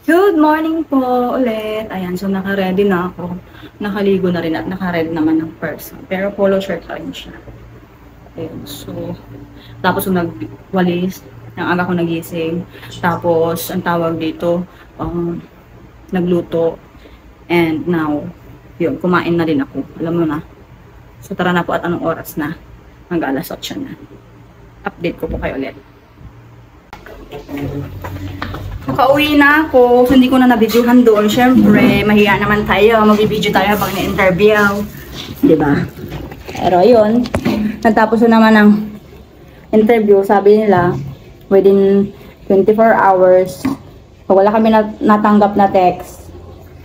Good morning po ulit. Ayan, so naka-ready na ako. Nakaligo na rin at naka-ready naman ng person. Pero polo shirt pa rin siya. Ayan, so tapos nagwalis, ang aga ko nagising. Tapos ang tawag dito, nagluto. And now, yun, kumain na rin ako. Alam mo na. So tara na po at anong oras na? Hanggang alas 8 na. Update ko po kayo ulit. Makauwi na ako, so hindi ko na nabidyohan doon. Siyempre, mahiya naman tayo. Mag-video tayo habang na-interview. Diba? Pero yun, natapos na naman ang interview. Sabi nila, within 24 hours, pag wala kami natanggap na text,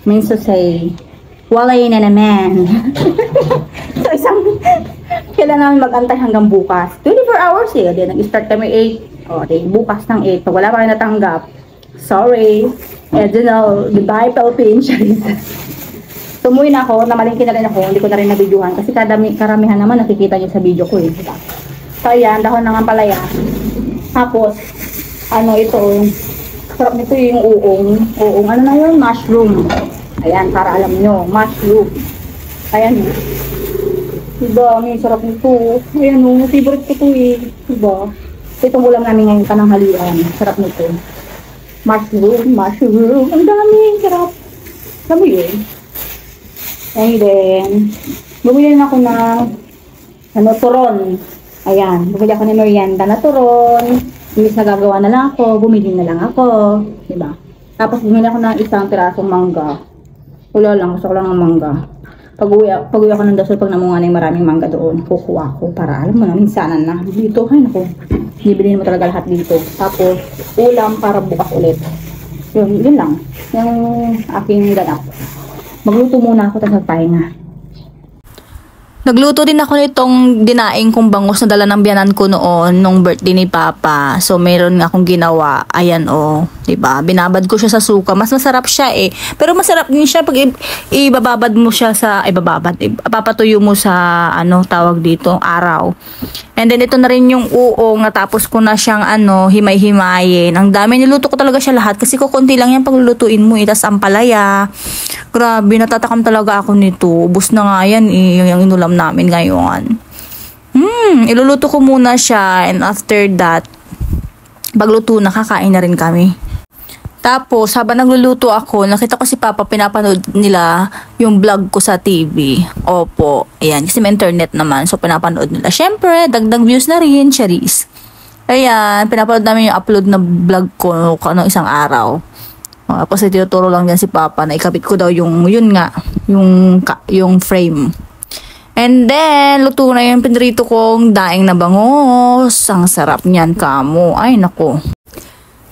means to say, walay na naman. So kailangan namin mag-antay hanggang bukas. 24 hours eh. Then, nag-start kami 8. O, then bukas ng 8. Pag wala pa kayo natanggap, sorry. And you know, goodbye Philippines. So, umuwi na ako. Namalingki na rin ako. Hindi ko na rin nabidyohan. Kasi karamihan naman nakikita nyo sa video ko eh. So, ayan. Dahon ng ampalaya. Tapos, ano ito. Sarap nito yung uong. Uong. Ano na yun? Mushroom. Ayan. Para alam nyo. Mushroom. Ayan. Diba? May sarap nito. Ayan o. Favorite ko ito eh. Diba? Itong ulam namin ngayon pananghalian. Sarap nito. Mushroom. Ang dami. Sarap. Alam mo yun? And then, bumili na ako ng turon. Ayan. Bumili ako ng merienda na turon. Imbis na gagawa na lang ako, bumili na lang ako. Diba? Tapos bumili ako ng isang pirasong mangga. Wala lang. Gusto ko lang ng mangga. Pag-uwi ako ng Dasol, pag namunga na yung maraming mangga doon, kukuha ko para alam mo na, minsanan na. Dito, ay naku. Bibilhin mo talaga lahat dito. Tapos, ulam para bukas ulit. Yun lang. Yung aking ganap. Magluto muna ako, tapos magpahinga. Nagluto din ako nitong dinaing kong bangus na dala ng biyanan ko noon nung birthday ni Papa. So, meron nga akong ginawa. Ayan, oh. Diba? Binabad ko siya sa suka. Mas masarap siya eh. Pero masarap din siya pag ibababad mo siya sa, papatuyo mo sa, tawag dito, araw. And then, ito na rin yung uong. Natapos ko na siyang, himay-himayin. Ang dami. Niluto ko talaga siya lahat. Kasi kukunti lang yan pag lulutuin mo. Itas ampalaya. Grabe, natatakam talaga ako nito. Ubus na nga yan eh. Yung inulam namin ngayon. Iluluto ko muna siya. And after that, pagluto na, kakain na rin kami. Tapos, habang nagluluto ako, nakita ko si Papa, pinapanood nila yung vlog ko sa TV. Opo, ayan, kasi may internet naman. So, pinapanood nila. Siyempre, dagdag views na rin, Charis. Ayan, pinapanood namin yung upload na vlog ko isang araw. Tapos, tinuturo lang dyan si Papa na ikabit ko daw yung frame. And then, luto na yung pinrito kong daing na bangus. Ang sarap niyan, kamo. Ay, nako.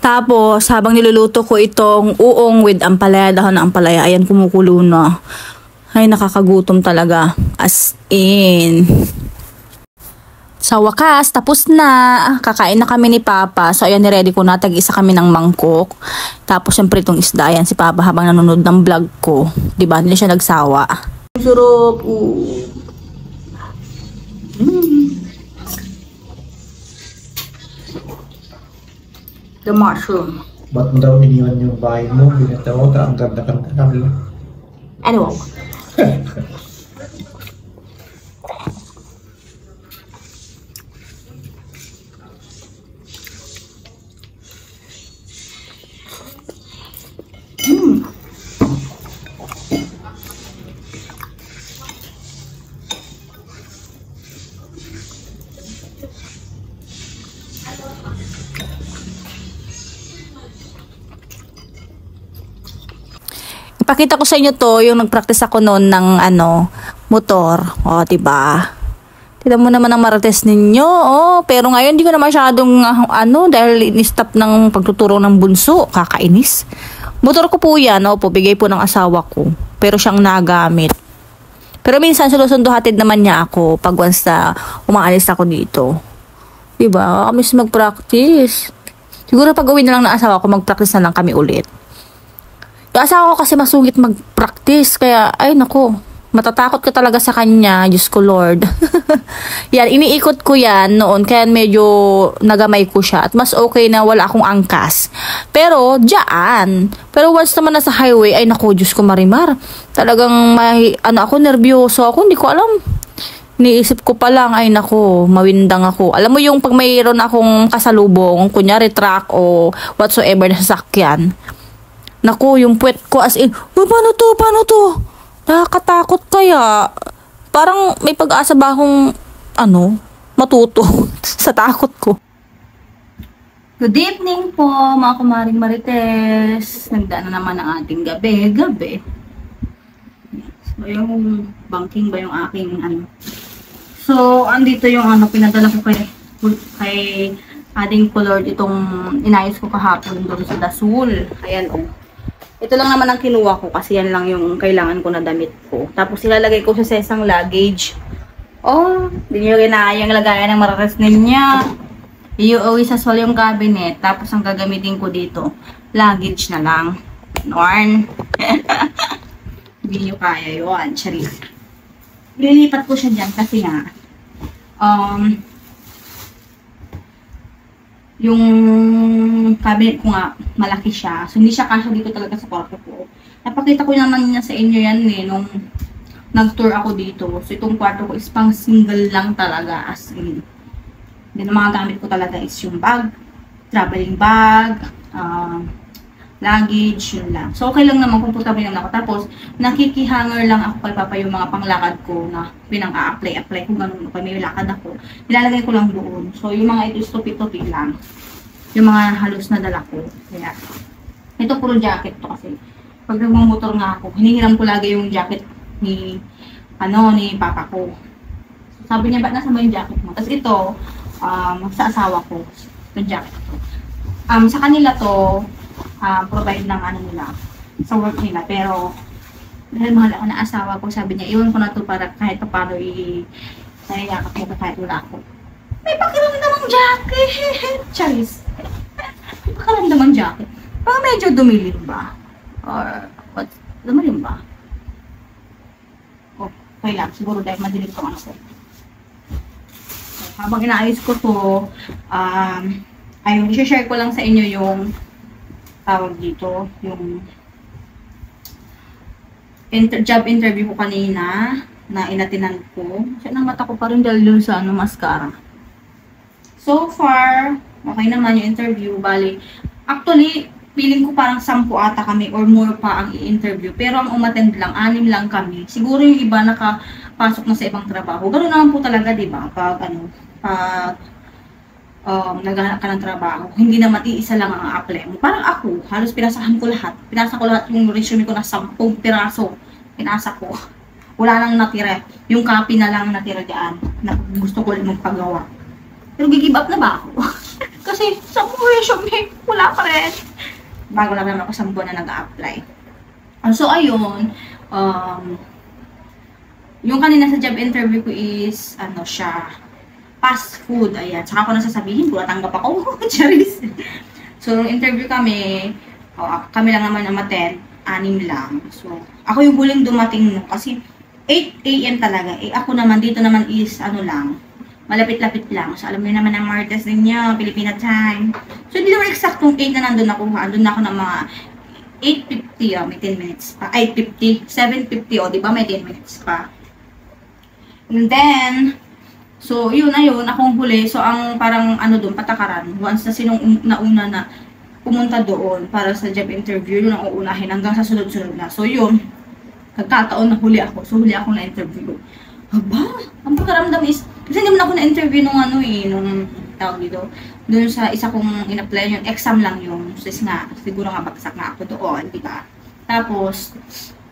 Tapos, habang niluluto ko itong uong with ampalaya, dahon ng ampalaya, ayan, kumukulo na. Ay, nakakagutom talaga. As in. Sa wakas, tapos na. Kakain na kami ni Papa. So, ayan, niready ko na. Tag-isa kami ng mangkok. Tapos, syempre, itong isda. Ayan, si Papa habang nanonood ng vlog ko. Diba? Hindi siya nagsawa. Sarap. The mushroom. Ba't mo daw iniwan yung bahay mo? Binata mo, ang ganda-ganda kami. Ano? Pakita ko sa inyo to, yung nagpractice ako noon ng motor. O, diba? Tignan mo naman ang marites ninyo. Oh, pero ngayon hindi ko na masyadong dahil in-stop ng pagtuturo ng bunso. Kakainis. Motor ko po yan. Opo, bigay po ng asawa ko. Pero siyang nagamit. Pero minsan sulusundo hatid naman niya ako pag once na umaalis ako dito. Diba? Kami mag-practice. Siguro pag uwi na lang ng asawa ko, mag-practice na lang kami ulit. Yung asawa ko kasi masungit mag-practice. Kaya, ay nako, matatakot ka talaga sa kanya. Diyos ko Lord. Yan, iniikot ko yan noon. Kaya medyo nagamay ko siya. At mas okay na wala akong angkas. Pero, dyan. Pero once naman na sa highway, ay nako, Diyos ko Marimar. Talagang ako, nervyoso ako. Hindi ko alam. Niisip ko pa lang, ay nako, mawindang ako. Alam mo yung pag mayroon akong kasalubong, kunyari truck o whatsoever na sasakyan. Naku, yung puwet ko as in, paano to? Nakakatakot kaya. Parang may pag-asa ba akong, matuto sa takot ko. Good evening po, mga kumaring marites. Nagdaan na naman ang ating gabi. So, yung banking ba yung aking So, andito yung pinadala ko kay ating color itong inayos ko kahapon doon sa Dasul. Ayan Ito lang naman ang kinuha ko kasi yan lang yung kailangan ko na damit ko. Tapos ilalagay ko sa isang luggage. Hindi nyo ginayang lagayan ng marites ninyo. Iuwi sa sol yung cabinet. Tapos ang gagamitin ko dito, luggage na lang. Norn. Hindi nyo kaya yun. Charis. Lilipat ko siya dyan kasi nga yung cabinet ko nga malaki siya. So hindi siya kasya dito talaga sa kwarto ko. Napakita ko naman niya sa inyo yan nung nag-tour ako dito. So itong kwarto ko is pang single lang talaga as in. Then ang mga gamit ko talaga is yung bag, traveling bag, luggage, yun lang. So, okay lang naman, comfortable naman ako. Tapos, nakikihanger lang ako kay Papa yung mga panglakad ko na pinang-a-apply kung ganun pa may lakad ako. Nilalagay ko lang doon. So, yung mga ito, tupi-tupi lang. Yung mga halos na dala ko. Kaya, ito puro jacket to kasi. Pag nagmamotor nga ako, hinihiram ko lagi yung jacket ni Papa ko. So, sabi niya, ba't nasa mo yung jacket mo? Tapos ito, sa asawa ko, yung jacket ko. Sa kanila to, provide ng nila sa work nila, pero dahil mahal ako na asawa ko, sabi niya iwan ko na to para kahit paano nayayakap mo kahit wala ako. May pakiramdamang jacket! Charis! May pakiramdamang jacket. Parang medyo dumilim ba? Or what? Dumilim ba? Okay lang, siguro dahil madilim ko So, habang inaayos ko to, ayun, i-share ko lang sa inyo yung tawag dito, yung job interview ko kanina na inatinan ko. Siya ng mata ko pa rin dahil dun sa mascara. So far, okay naman yung interview. Bali, actually, feeling ko parang 10 ata kami or more pa ang i-interview. Pero ang umattend lang, 6 lang kami. Siguro yung iba nakapasok na sa ibang trabaho. Ganoon naman po talaga, di ba? Pag naghahanap ka ng trabaho, hindi naman iisa lang ang apply mo. Parang ako, halos pinasahan ko lahat. Pinasa ko lahat yung resume ko na 10 piraso. Pinasa ko. Wala nang natira. Yung copy na lang natira dyan na gusto ko magpagawa. Pero gigive up na ba ako? Kasi 10 resume, wala pa rin. Bago lang naman ako 10 buwan na nag-a-apply. So, ayun. Yung kanina sa job interview ko is, fast food, ayan. Saka ko nasasabihin, pula tanggap ako. Charis. So, nung interview kami, kami lang naman na 6 lang. So, ako yung huling dumating kasi 8 AM talaga. Ako naman, dito naman is, lang, malapit-lapit lang. So, alam niyo naman ang Martes ninyo, Filipina time. So, hindi naman eksaktong 8 na nandun ako. Andun na ako ng mga 8:50, may 10 minutes pa. 8:50, 7:50, di ba may 10 minutes pa. And then, so, yun, akong huli. So, ang parang, doon, patakaran. Once na sinong nauna na pumunta doon para sa job interview, yun ang uunahin hanggang sa sunod-sunod na. So, yun, nagkataon na huli ako. So, huli ako na interview. Aba, ang pagkaramdam is, kasi hindi mo na ako na-interview nung tawag dito, doon sa isa kong in-apply yung exam lang yung, so, siguro nga bagsak na ako doon, di ba? Tapos,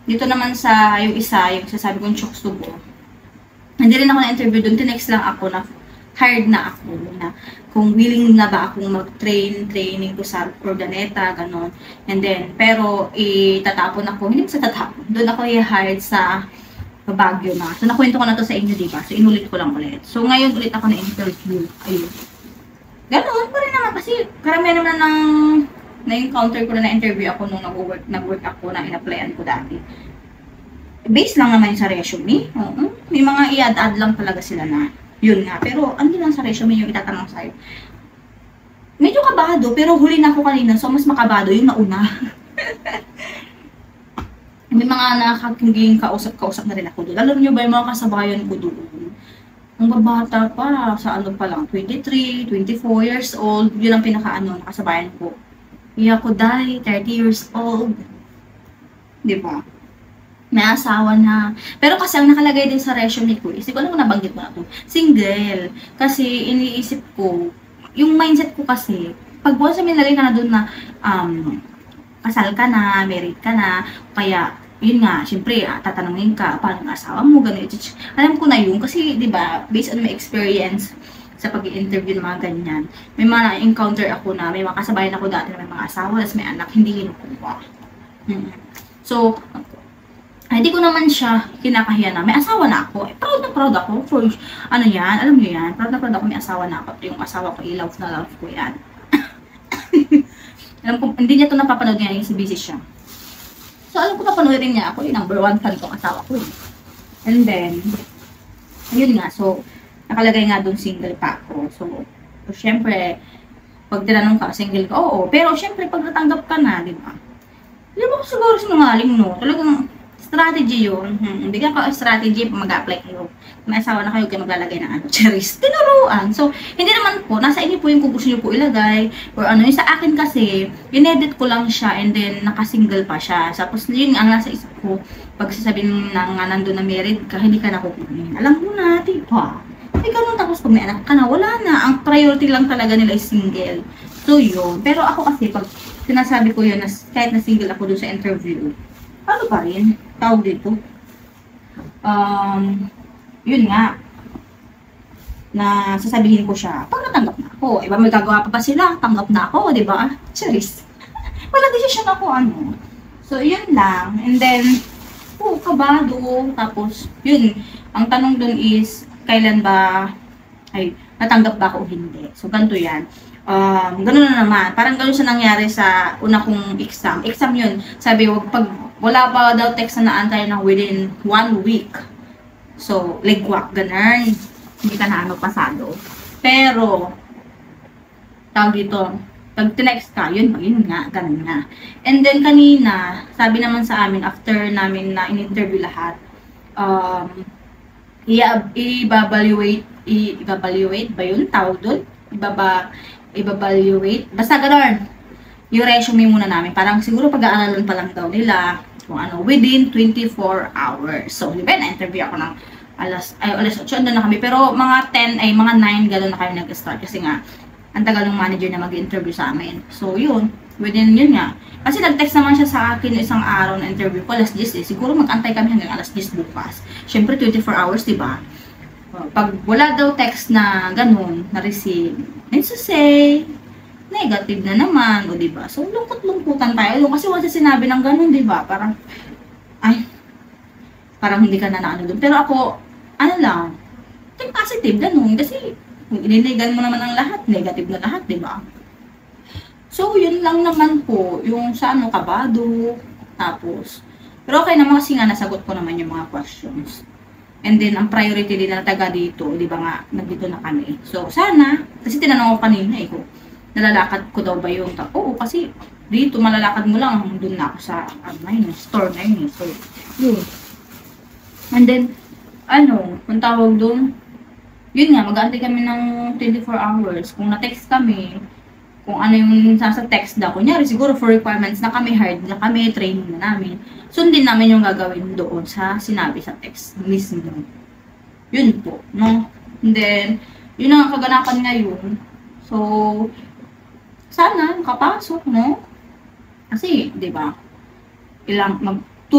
dito naman sa, yung isa, yung sasabi kong chokes to go, Hindi rin ako na-interview doon. Tinext lang ako na hired na ako. Na kung willing na ba akong training ko sa Urdaneta, gano'n. And then, pero itatapon ako. Hindi ko sa tatapon. Doon ako i-hired sa Baguio na. So, nakwento ko na to sa inyo, diba? So, inulit ko lang ulit. So, ngayon ulit ako na-interview. Ayun. Gano'n pa rin naman. Kasi, karamihan naman na-encounter ko na na-interview ako nung nag-work ako na in-applyan ko dati. Base lang naman sa resume. May mga i-add-add lang talaga sila na yun nga. Pero, hindi lang sa resume yung itatanong sa'yo. Medyo kabado, pero huli na ako kanina. So, mas makabado yung nauna. May mga nakakaging kausap na rin ako doon. Alam nyo ba yung mga kasabayan ko doon? Ang babata pa, sa ano pa lang, 23, 24 years old. Yun ang nakasabayan ko. Iya ko dahil 30 years old. Diba? May asawa na. Pero kasi ang nakalagay din sa resume ko, isip ko, alam mo nabanggit mo na ito, single. Kasi iniisip ko, yung mindset ko kasi, pag buwan sa nilagay ka na doon na, kasal ka na, married ka na, kaya, yun nga, syempre, tatanungin ka, paano ang asawa mo, gano'n. Alam ko na yun, kasi, di ba, based on my experience sa pag-i-interview ng mga ganyan, may mga na-encounter ako na, may mga kasabayan ako dati na may mga asawa, tapos may anak, hindi kinukuha. So, hindi ko naman siya kinakahiya na may asawa na ako. Proud ako for, ano yan, alam niyo yan, proud ako may asawa na ako. Yung asawa ko, i-love na love ko yan. Alam ko, hindi niya ito napapanood niya, yung busy siya. So, alam ko papanoodin niya ako, yung number 1 fan kong asawa ko. And then, yun nga, so, nakalagay nga doon single pa ako. So, syempre, pag tinanong ka, single ka, oo. Pero, syempre, pag natanggap ka na, di ba? Hindi mo ko siguro sinungaling, no? Talagang, strategy yun. Bigyan ko strategy pag mag-apply kayo. May asawa na kayo, kayo maglalagay ng ano, cherries. Tinuruan. So, hindi naman po, nasa inyo po yung kung gusto nyo po ilagay. Or ano, yung sa akin kasi, in-edit ko lang siya and then naka-single pa siya. Tapos, yun ang nasa isip ko, pag sasabihin na nga nandun na married ka, hindi ka nakukunin. Alam mo na, diba? Ay, ganun, tapos pag may anak ka na, wala na. Ang priority lang talaga nila is single. So, yun. Pero ako kasi, pag sinasabi ko yun, kahit na single ako dun sa interview, ano pa rin? Tawag dito. Yun nga. Na sasabihin ko siya, pag natanggap na ako, iba may gagawa pa ba sila? Tanggap na ako, di ba? Charis. Wala decision ako, ano. So, yun lang. And then, kabado. Tapos, yun. Ang tanong dun is, kailan ba, natanggap ba ako o hindi? So, ganito yan. Ganun na naman. Parang ganun siya nangyari sa una kong exam. Exam yun. Sabi, pag wala pa daw text na naantay na within 1 week. So, ligwak, ganun. Hindi ka na pasado. Pero, tawag dito, pag tinext ka, yun nga, ganun nga. And then, kanina, sabi naman sa amin, after namin na in-interview lahat, i-evaluate ba yun? Tawag doon? I-evaluate? Basta ganun. Yung resume muna namin. Parang siguro pag-aaralan pa lang daw nila kung ano, within 24 hours. So, di ba, na-interview ako ng alas 8, andun na kami. Pero mga 9, gano'n na kami nag-start. Kasi nga, ang tagal ng manager na mag-interview sa amin. So, yun. Within yun nga. Kasi nag-text naman siya sa akin isang araw na interview ko, alas 10 eh. Siguro mag-antay kami hanggang alas 10 bukas. Siyempre, 24 hours, di ba? Pag wala daw text na gano'n, na-receive, means to say, negative na naman, o diba? So, lungkot-lungkutan tayo. Kasi once sinabi ng ganun, diba? Parang, parang hindi ka na naano doon. Pero ako, ano lang, think positive, ganun. Kasi, ininigan mo naman ang lahat, negative na lahat, diba? So, yun lang naman po, yung sa ano, kabado, tapos, pero okay naman kasi nga, nasagot ko naman yung mga questions. And then, ang priority din na taga dito, di ba nga, nandito na kami. So, sana, kasi tinanong ko kanina, kung nalalakad ko daw ba yung oo, kasi dito, malalakad mo lang, doon na ako sa, store na yun. So, yun. And then, kung tawag doon, yun nga, mag-aantay kami ng 24 hours. Kung na-text kami, kung ano yung sa text daw, kunyari, siguro for requirements na kami, hard na kami, training na namin, sundin namin yung gagawin doon sa sinabi sa text mismo. Yun po, no? And then, yun ang kaganapan ngayon. So, sana makapasok, no? Kasi, di ba, 2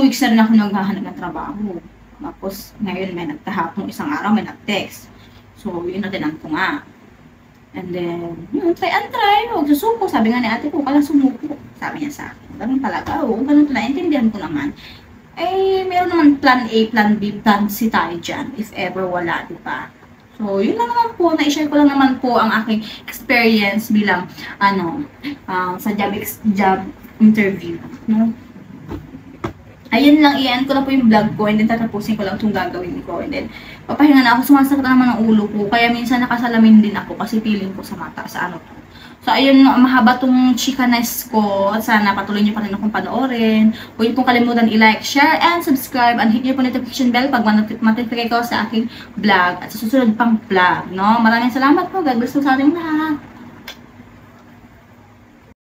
weeks na rin ako naghahanap ng trabaho. Tapos, ngayon may nagkahapong isang araw, may nag-text. So, yun na tinan ko nga. And then, yun, try and try. Huwag susuko. Sabi nga ni ate ko, kala sumuko. Sabi niya sa akin. Ganun talaga. Oo, ganun talaga. Intindihan ko naman. Eh, meron naman plan A, plan B, plan C tayo dyan. If ever wala, diba? So, yun lang naman po. Na-share ko lang naman po ang aking experience bilang, sa job interview. No? Ayun lang, i-end ko na po yung vlog ko and then tatapusin ko lang itong gagawin ko. And then, papahinga na ako, sumasakit na naman ang ulo ko. Kaya minsan nakasalamin din ako kasi feeling ko sa mata, sa ano to. So, ayun, mahaba tong chikanes ko. At sana patuloy niyo pa rin akong panoorin. Huwag niyo pong kalimutan i-like, share, and subscribe. And hit niyo po notification bell pag matifigay ko sa aking vlog. At sa susunod pang vlog, no? Maraming salamat po. God bless po sa ating lahat.